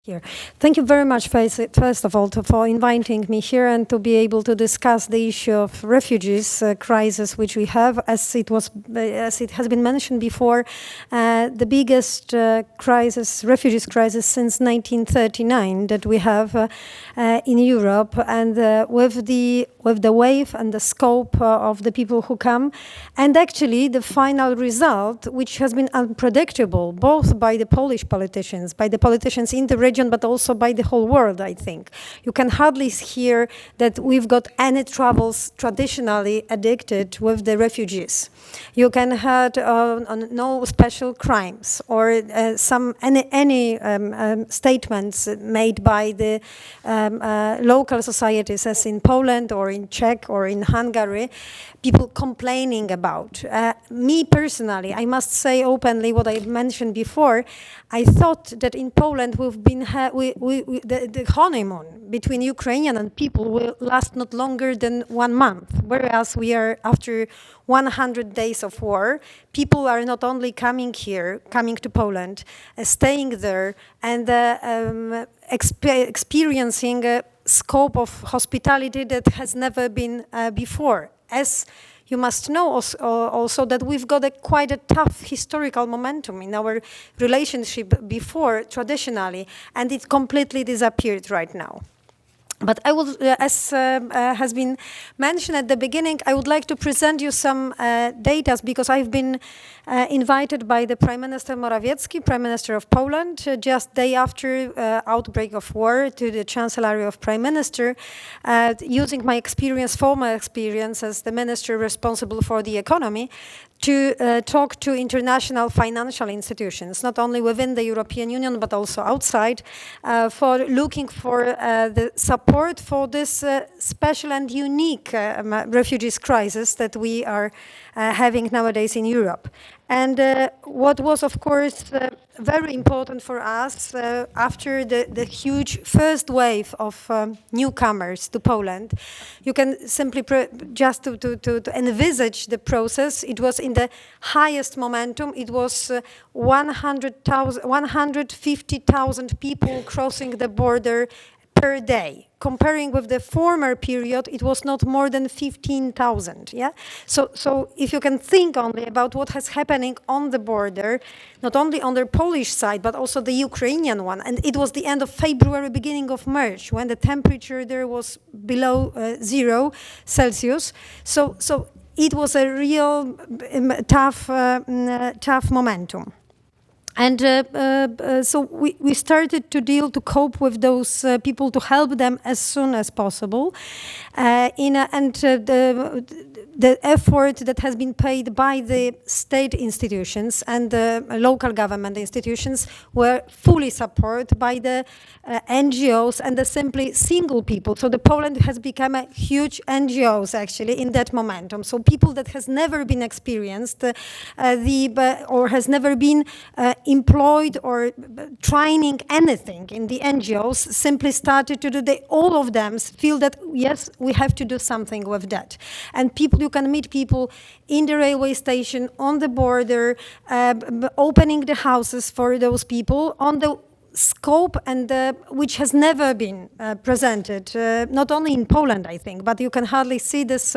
Here. Thank you very much, first of all, for inviting me here and to be able to discuss the issue of refugees crisis which we have. As it has been mentioned before, the biggest refugees crisis since 1939 that we have in Europe, and with the wave and the scope of the people who come, and actually the final result, which has been unpredictable, both by the Polish politicians, by the politicians in the region, but also by the whole world, I think. You can hardly hear that we've got any troubles traditionally addicted with the refugees. You can hear no special crimes or any statements made by the local societies, as in Poland or in Czech or in Hungary, people complaining about. Me personally, I must say openly what I mentioned before, I thought that in Poland the honeymoon between Ukrainian and people will last not longer than 1 month, whereas we are after 100 days of war. People are not only coming to Poland, staying there, and experiencing a scope of hospitality that has never been before. As you must know also that we've got quite a tough historical momentum in our relationship before, traditionally, and it completely disappeared right now. But I will, as has been mentioned at the beginning, I would like to present you some data, because I've been invited by the Prime Minister Morawiecki, Prime Minister of Poland, just day after outbreak of war, to the Chancellery of Prime Minister, using my former experience as the minister responsible for the economy, to talk to international financial institutions, not only within the European Union, but also outside, for looking for the support for this special and unique refugees crisis that we are having nowadays in Europe. And what was, of course, very important for us after the huge first wave of newcomers to Poland, you can simply just to envisage the process. It was in the highest momentum. It was 150,000 people crossing the border per day. Comparing with the former period, it was not more than 15,000. Yeah. So if you can think only about what is happening on the border, not only on the Polish side but also the Ukrainian one, and it was the end of February, beginning of March, when the temperature there was below 0 Celsius. So it was a real tough momentum. And so we started to cope with those people, to help them as soon as possible. The effort that has been paid by the state institutions and the local government institutions were fully supported by the NGOs and the simply single people. So the Poland has become a huge NGOs actually in that momentum. So people that has never been experienced or has never been employed or training anything in the NGOs simply started to do. All of them feel that yes, we have to do something with that. And you can meet people in the railway station, on the border, opening the houses for those people on the scope and which has never been presented, not only in Poland, I think, but you can hardly see this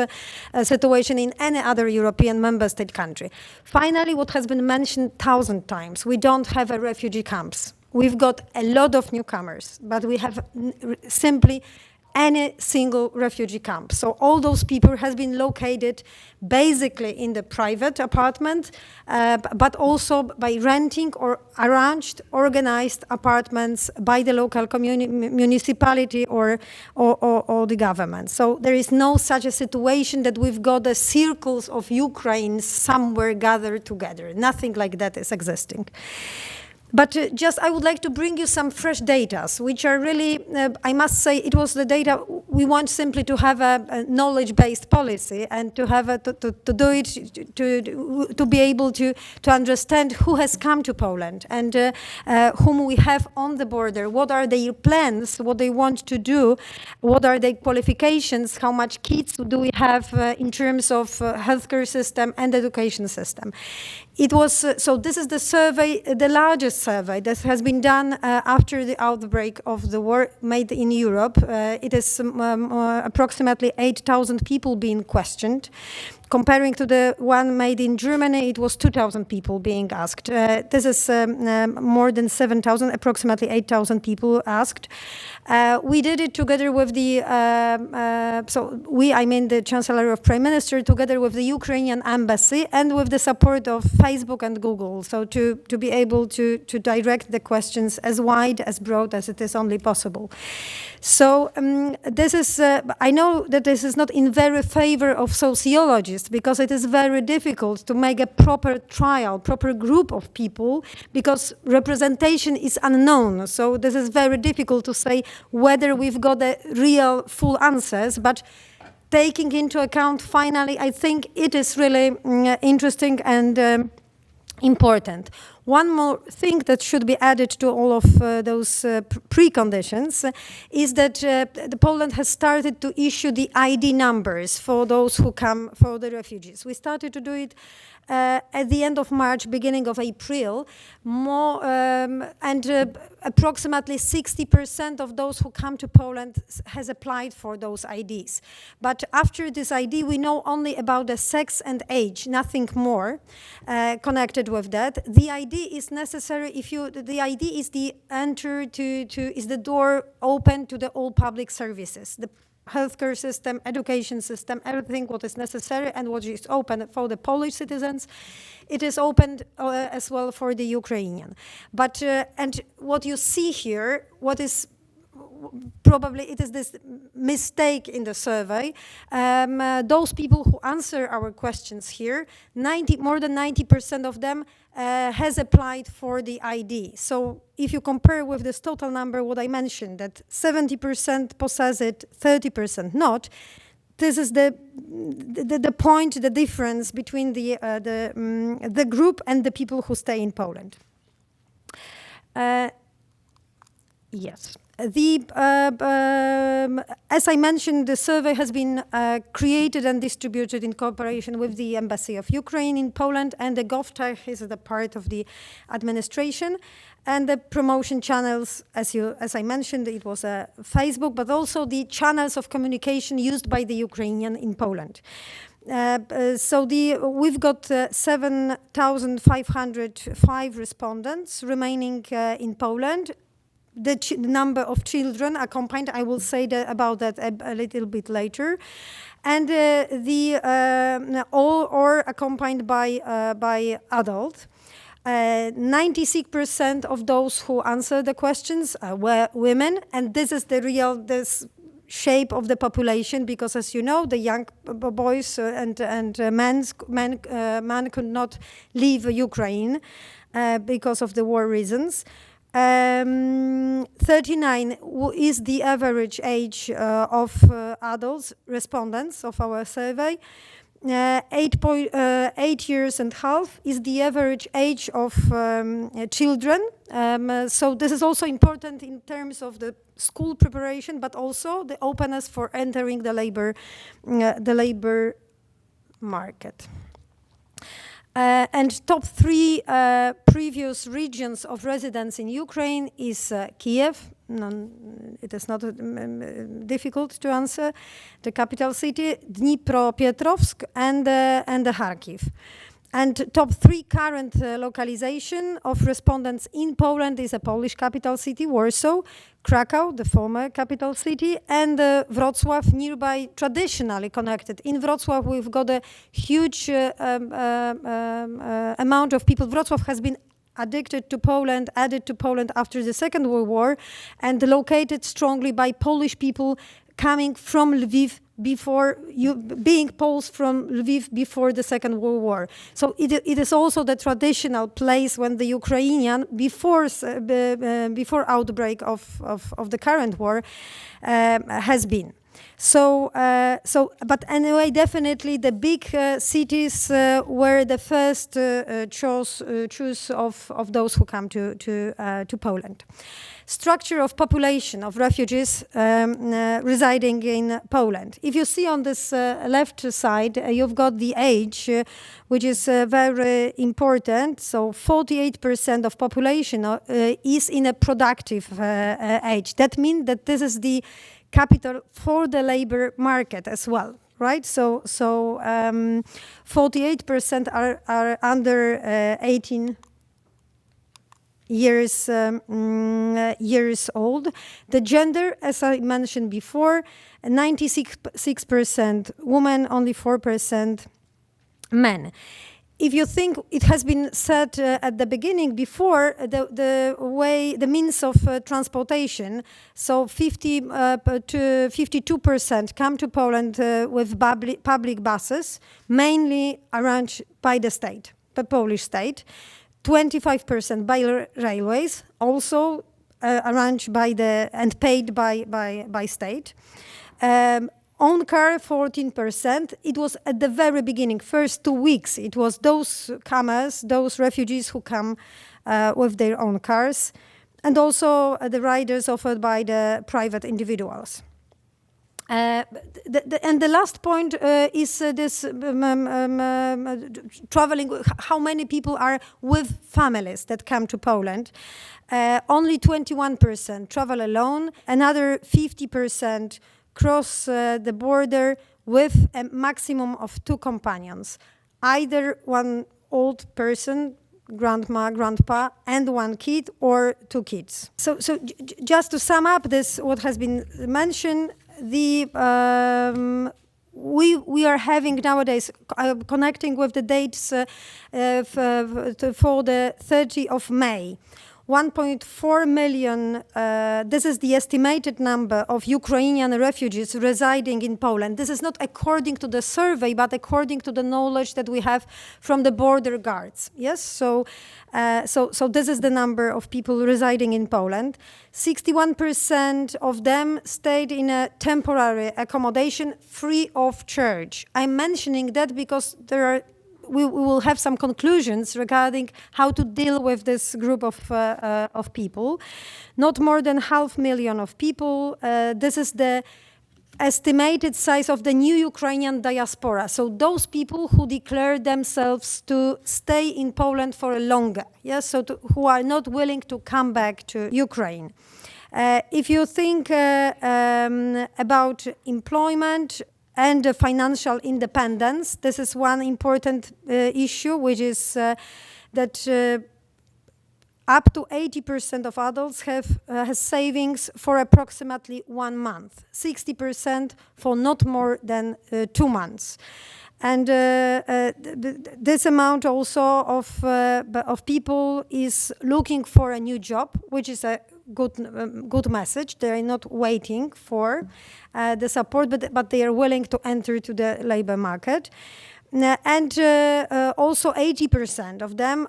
situation in any other European member state country. Finally, what has been mentioned 1,000 times, we don't have a refugee camps. We've got a lot of newcomers, but we have simply any single refugee camp. So all those people has been located basically in the private apartment, but also by renting or organized apartments by the local municipality or the government. So there is no such a situation that we've got the circles of Ukraine somewhere gathered together. Nothing like that is existing. But I would like to bring you some fresh data, which are really, I must say, it was the data we want simply to have a knowledge-based policy and to have to be able to understand who has come to Poland and whom we have on the border. What are their plans? What they want to do? What are their qualifications? How much kids do we have in terms of healthcare system and education system? It was, so this is the survey, the largest survey that has been done after the outbreak of the war made in Europe. It is approximately 8,000 people being questioned. Comparing to the one made in Germany, it was 2,000 people being asked. This is more than 7,000, approximately 8,000 people asked. We did it together with the, I mean the Chancellor of Prime Minister, together with the Ukrainian embassy and with the support of Facebook and Google, so to be able to direct the questions as wide, as broad as it is only possible. So this is, I know that this is not in very favor of sociologists, because it is very difficult to make a proper trial, proper group of people, because representation is unknown. So this is very difficult to say whether we've got the real full answers, but taking into account, finally, I think it is really interesting and important. One more thing that should be added to all of those preconditions is that Poland has started to issue the ID numbers for those who come, for the refugees. We started to do it at the end of March, beginning of April, approximately 60% of those who come to Poland has applied for those IDs. But after this ID, we know only about the sex and age, nothing more connected with that. The ID is necessary if the ID is the is the door open to the all public services. The healthcare system, education system, everything what is necessary and what is open for the Polish citizens, it is opened as well for the Ukrainian. But and what you see here, what is probably it is this mistake in the survey. Those people who answer our questions here, more than 90% of them has applied for the ID. So if you compare with this total number, what I mentioned, that 70% possess it, 30% not, this is the point, the difference between the group and the people who stay in Poland. Yes. As I mentioned, the survey has been created and distributed in cooperation with the Embassy of Ukraine in Poland, and the GovTech is the part of the administration. And the promotion channels, as I mentioned, it was Facebook, but also the channels of communication used by the Ukrainian in Poland. We've got 7,505 respondents remaining in Poland. The number of children accompanied, I will say about that a little bit later, and all or accompanied by adult. 96% of those who answered the questions were women, and this is this shape of the population, because as you know, the young boys and men could not leave Ukraine because of the war reasons. 39 is the average age of adults, respondents of our survey. 8 years and a half is the average age of children. So this is also important in terms of the school preparation, but also the openness for entering the labor market. And top 3 previous regions of residence in Ukraine is Kiev. It is not difficult to answer. The capital city, Dnipropetrovsk, and Kharkiv. And top 3 current localization of respondents in Poland is a Polish capital city, Warsaw, Krakow, the former capital city, and Wrocław, nearby, traditionally connected. In Wrocław, we've got a huge amount of people. Wrocław has been added to Poland after the Second World War, and located strongly by Polish people coming from Lviv being Poles from Lviv before the Second World War. So it is also the traditional place when the Ukrainian, before outbreak of the current war, has been. But anyway, definitely the big cities were the first choice of those who come to Poland. structure of population of refugees residing in Poland. If you see on this left side, you've got the age, which is very important. So 48% of population is in a productive age. That means that this is the capital for the labor market as well, right? So 48% are under 18 years old. The gender, as I mentioned before, 96% women, only 4% men. If you think, it has been said at the beginning before, the means of transportation, so 50 to 52% come to Poland with public buses, mainly arranged by the state, the Polish state. 25% by railways, also arranged by and paid by state. Own car, 14%. It was at the very beginning, first 2 weeks, it was those comers, those refugees who come with their own cars, and also the riders offered by the private individuals. And the last point is this traveling, how many people are with families that come to Poland. Only 21% travel alone, another 50% cross the border with a maximum of 2 companions, either one old person, grandma, grandpa, and 1 kid, or 2 kids. So just to sum up this, what has been mentioned, we are having nowadays, connecting with the dates for the 30th of May, 1.4 million, this is the estimated number of Ukrainian refugees residing in Poland. This is not according to the survey, but according to the knowledge that we have from the border guards. Yes, so this is the number of people residing in Poland. 61% of them stayed in a temporary accommodation free of charge. I'm mentioning that because we will have some conclusions regarding how to deal with this group of people. Not more than 500,000 of people. This is the estimated size of the new Ukrainian diaspora. So those people who declare themselves to stay in Poland for longer, yes, so who are not willing to come back to Ukraine. If you think about employment and financial independence, this is one important issue, which is that up to 80% of adults has savings for approximately 1 month, 60% for not more than 2 months. And this amount also of people is looking for a new job, which is a good message. They are not waiting for the support, but they are willing to enter to the labor market. And also 80% of them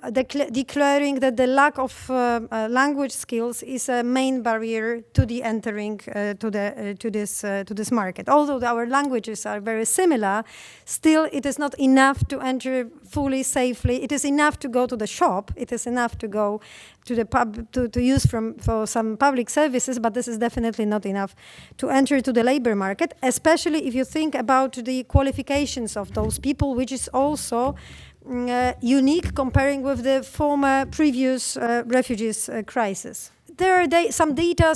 declaring that the lack of language skills is a main barrier to the entering to this market. Although our languages are very similar, still it is not enough to enter fully safely. It is enough to go to the shop. It is enough to go to the pub to use for some public services, but this is definitely not enough to enter to the labor market, especially if you think about the qualifications of those people, which is also unique comparing with the former previous refugees crisis. There are some data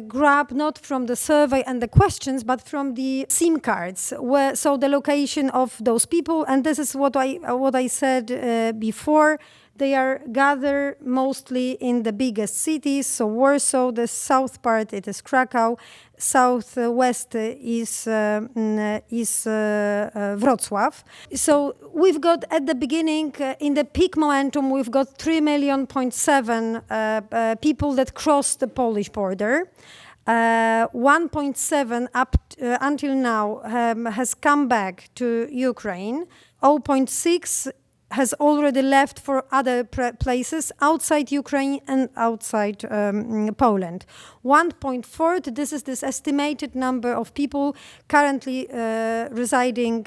grabbed not from the survey and the questions, but from the SIM cards, so the location of those people, and this is what I said before. They are gathered mostly in the biggest cities, so Warsaw, the south part, it is Krakow, southwest is Wrocław. So we've got at the beginning, in the peak momentum, we've got 3.7 million people that crossed the Polish border. 1.7 up until now has come back to Ukraine. 0.6 has already left for other places outside Ukraine and outside Poland. 1.4, this is this estimated number of people currently residing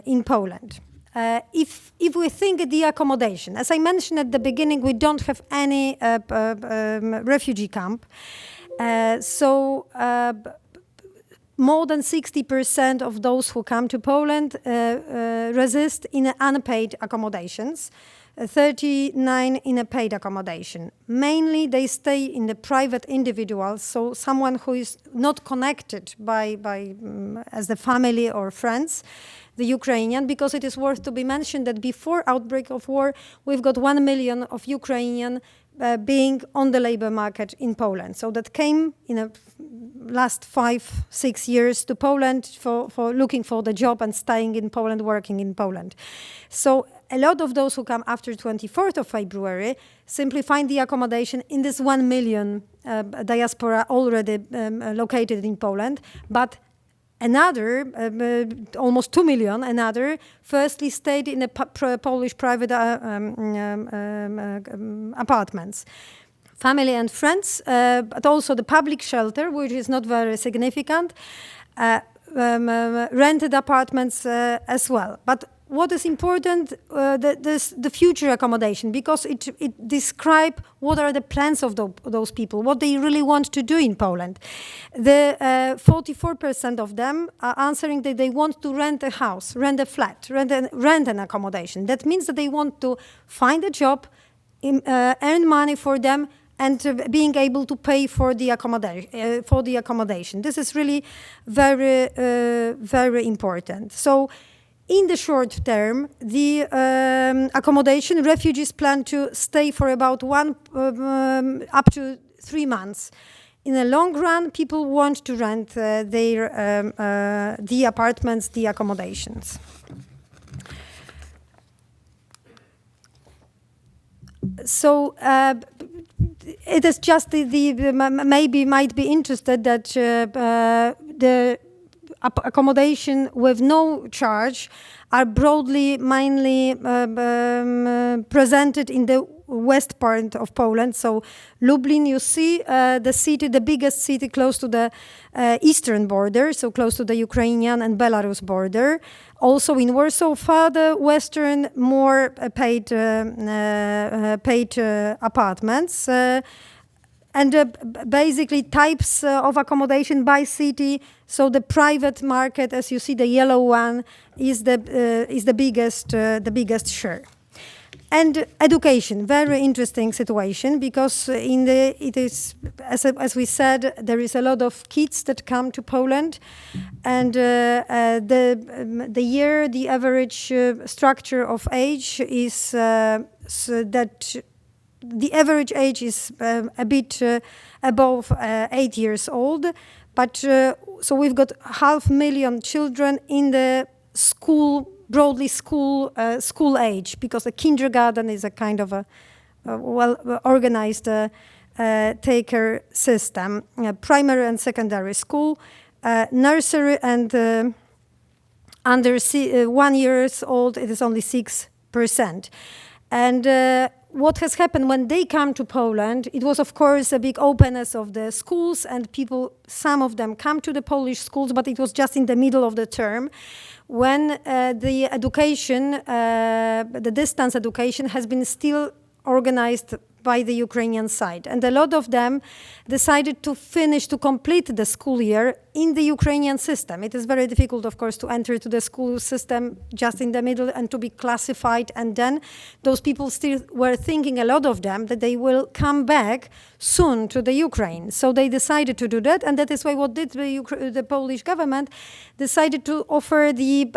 in Poland. If we think the accommodation, as I mentioned at the beginning, we don't have any refugee camp. More than 60% of those who come to Poland resist in unpaid accommodations, 39 in a paid accommodation. Mainly they stay in the private individuals, so someone who is not connected by as the family or friends, the Ukrainian, because it is worth to be mentioned that before outbreak of war, we've got 1 million of Ukrainian being on the labor market in Poland. So that came in the last 5-6 years to Poland for looking for the job and staying in Poland, working in Poland. So a lot of those who come after 24th of February simply find the accommodation in this 1 million diaspora already located in Poland, but another, almost 2 million, firstly stayed in the Polish private apartments. Family and friends, but also the public shelter, which is not very significant, rented apartments as well. But what is important, the future accommodation, because it describes what are the plans of those people, what they really want to do in Poland. The 44% of them are answering that they want to rent a house, rent a flat, rent an accommodation. That means that they want to find a job, earn money for them, and being able to pay for the accommodation. This is really very, very important. So, in the short term, the accommodation, refugees plan to stay for about up to 3 months. In the long run, people want to rent the apartments, the accommodations. So it is just maybe might be interested that the accommodation with no charge are broadly, mainly presented in the west part of Poland. So Lublin, you see the city, the biggest city close to the eastern border, so close to the Ukrainian and Belarus border. Also in Warsaw, further western, more paid apartments. And basically types of accommodation by city. So the private market, as you see, the yellow one is the biggest share. And education, very interesting situation, because it is as we said, there is a lot of kids that come to Poland, and the average structure of age is so that. The average age is a bit above 8 years old, but so we've got 500,000 children in the broadly school age, because the kindergarten is a kind of a well-organized taker system. Primary and secondary school, nursery and under 1 year old, it is only 6%. And what has happened when they come to Poland, it was of course a big openness of the schools, and some of them come to the Polish schools, but it was just in the middle of the term when the education, the distance education has been still organized by the Ukrainian side. And a lot of them decided to complete the school year in the Ukrainian system. It is very difficult, of course, to enter to the school system just in the middle and to be classified. And then those people still were thinking, a lot of them, that they will come back soon to the Ukraine. So they decided to do that. And that is why what did the Polish government decided to offer the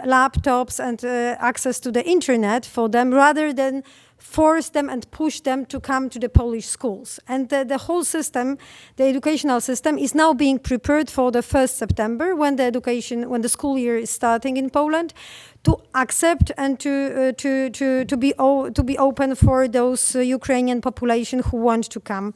laptops and access to the internet for them, rather than force them and push them to come to the Polish schools. And the whole system, the educational system, is now being prepared for the 1st September, when the school year is starting in Poland, to accept and to be open for those Ukrainian population who want to come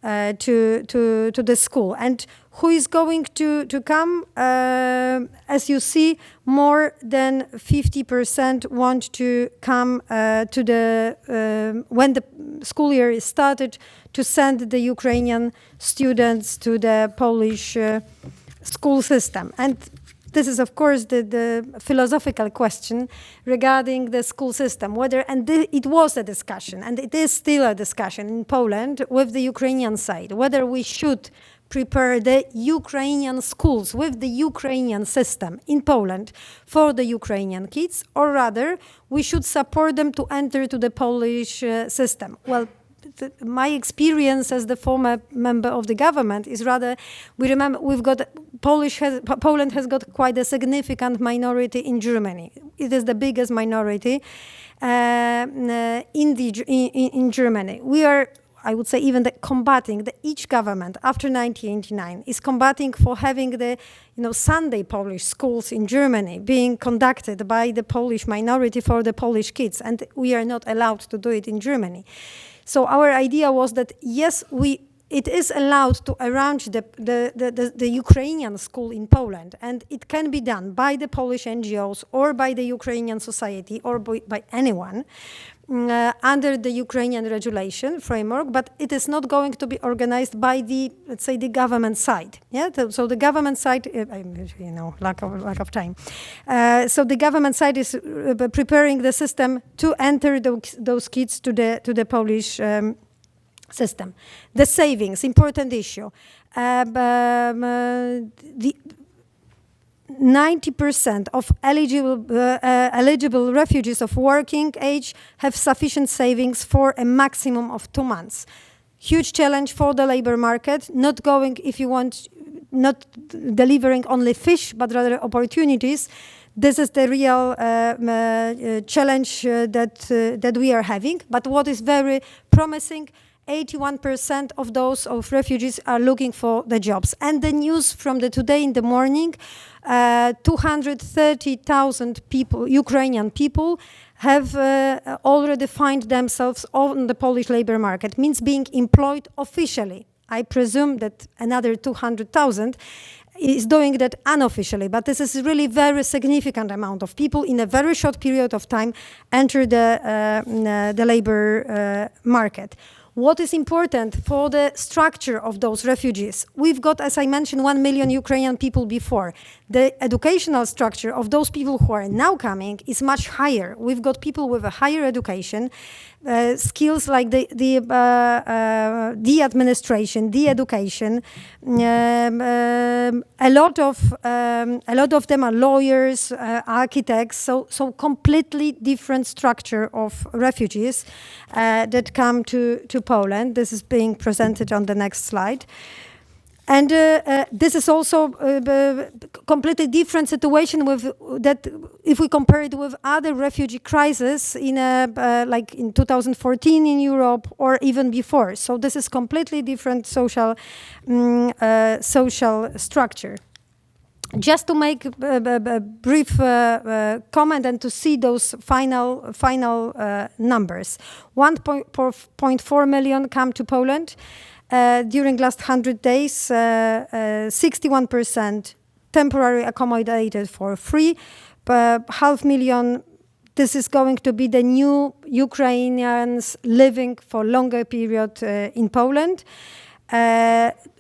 to the school. And who is going to come? As you see, more than 50% want to come to when the school year is started, to send the Ukrainian students to the Polish school system. And this is of course the philosophical question regarding the school system, whether, and it was a discussion, and it is still a discussion in Poland with the Ukrainian side, whether we should prepare the Ukrainian schools with the Ukrainian system in Poland for the Ukrainian kids, or rather we should support them to enter to the Polish system. Well, my experience as the former member of the government is rather, we remember Poland has got quite a significant minority in Germany. It is the biggest minority in Germany. We are, I would say, even each government after 1989 is combating for having the Sunday Polish schools in Germany being conducted by the Polish minority for the Polish kids, and we are not allowed to do it in Germany. So our idea was that yes, it is allowed to arrange the Ukrainian school in Poland, and it can be done by the Polish NGOs or by the Ukrainian society or by anyone under the Ukrainian regulation framework, but it is not going to be organized by the, let's say, the government side. Yeah, so the government side, lack of time. So the government side is preparing the system to enter those kids to the Polish system. The savings, important issue. The 90% of eligible refugees of working age have sufficient savings for a maximum of 2 months. Huge challenge for the labor market, not delivering only fish, but rather opportunities. This is the real challenge that we are having. But what is very promising, 81% of those refugees are looking for the jobs. And the news from today in the morning, 230,000 people, Ukrainian people, have already find themselves on the Polish labor market, means being employed officially. I presume that another 200,000 is doing that unofficially, but this is really very significant amount of people in a very short period of time enter the labor market. What is important for the structure of those refugees? We've got, as I mentioned, 1 million Ukrainian people before. The educational structure of those people who are now coming is much higher. We've got people with a higher education, skills like the administration, the education. A lot of them are lawyers, architects. So completely different structure of refugees that come to Poland. This is being presented on the next slide. And this is also a completely different situation if we compare it with other refugee crises like in 2014 in Europe or even before. So this is completely different social structure. Just to make a brief comment and to see those final numbers. 1.4 million come to Poland. During last 100 days, 61% temporarily accommodated for free. 500,000, this is going to be the new Ukrainians living for longer period in Poland.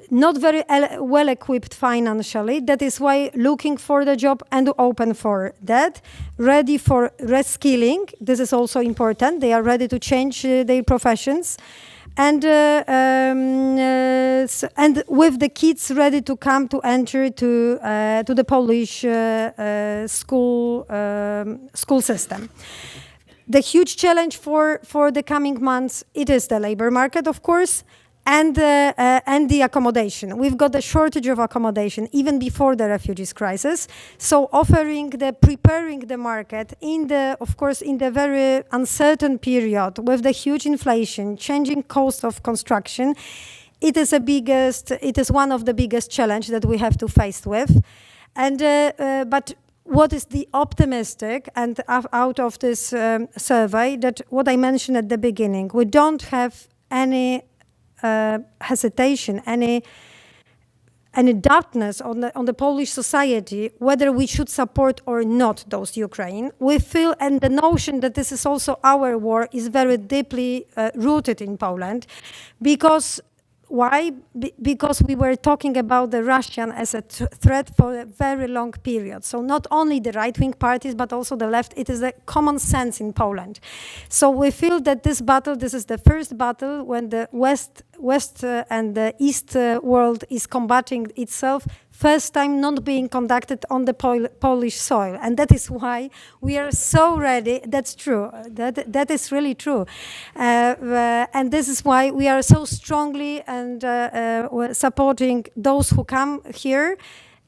Not very well equipped financially. That is why looking for the job and open for that. Ready for reskilling. This is also important. They are ready to change their professions. And with the kids ready to come to enter to the Polish school system. The huge challenge for the coming months, it is the labor market, of course, and the accommodation. We've got a shortage of accommodation even before the refugees crisis. So preparing the market of course, in the very uncertain period with the huge inflation, changing cost of construction, it is one of the biggest challenge that we have to face with. And but what is the optimistic and out of this survey, that what I mentioned at the beginning, we don't have any hesitation, any darkness on the Polish society, whether we should support or not those Ukraine. We feel, and the notion that this is also our war is very deeply rooted in Poland, because why? Because we were talking about the Russian as a threat for a very long period. So not only the right-wing parties, but also the left. It is a common sense in Poland. So we feel that this is the first battle when the West and the East world is combating itself, first time not being conducted on the Polish soil. And that is why we are so ready. That's true. That is really true. And this is why we are so strongly and supporting those who come here.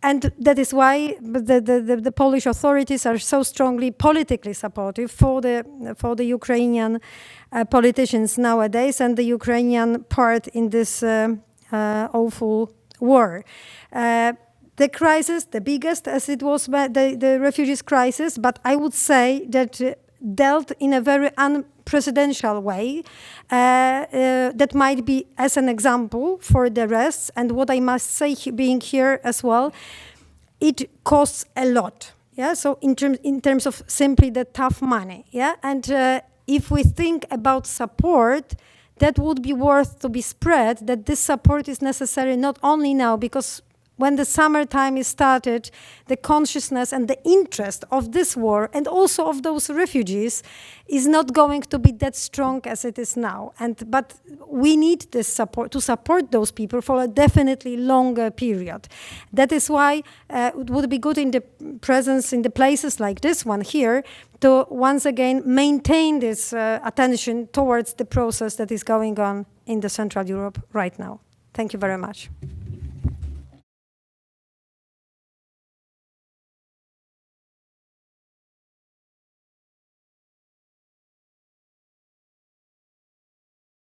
And that is why the Polish authorities are so strongly politically supportive for the Ukrainian politicians nowadays and the Ukrainian part in this awful war. The crisis, the biggest as it was the refugees crisis, but I would say that dealt in a very unprecedented way that might be as an example for the rest. And what I must say, being here as well, it costs a lot. Yeah, so in terms of simply the tough money. Yeah, and if we think about support, that would be worth to be spread. That this support is necessary not only now, because when the summertime is started, the consciousness and the interest of this war and also of those refugees is not going to be that strong as it is now. But we need this support to support those people for a definitely longer period. That is why it would be good in the presence in the places like this one here to once again maintain this attention towards the process that is going on in the Central Europe right now. Thank you very much.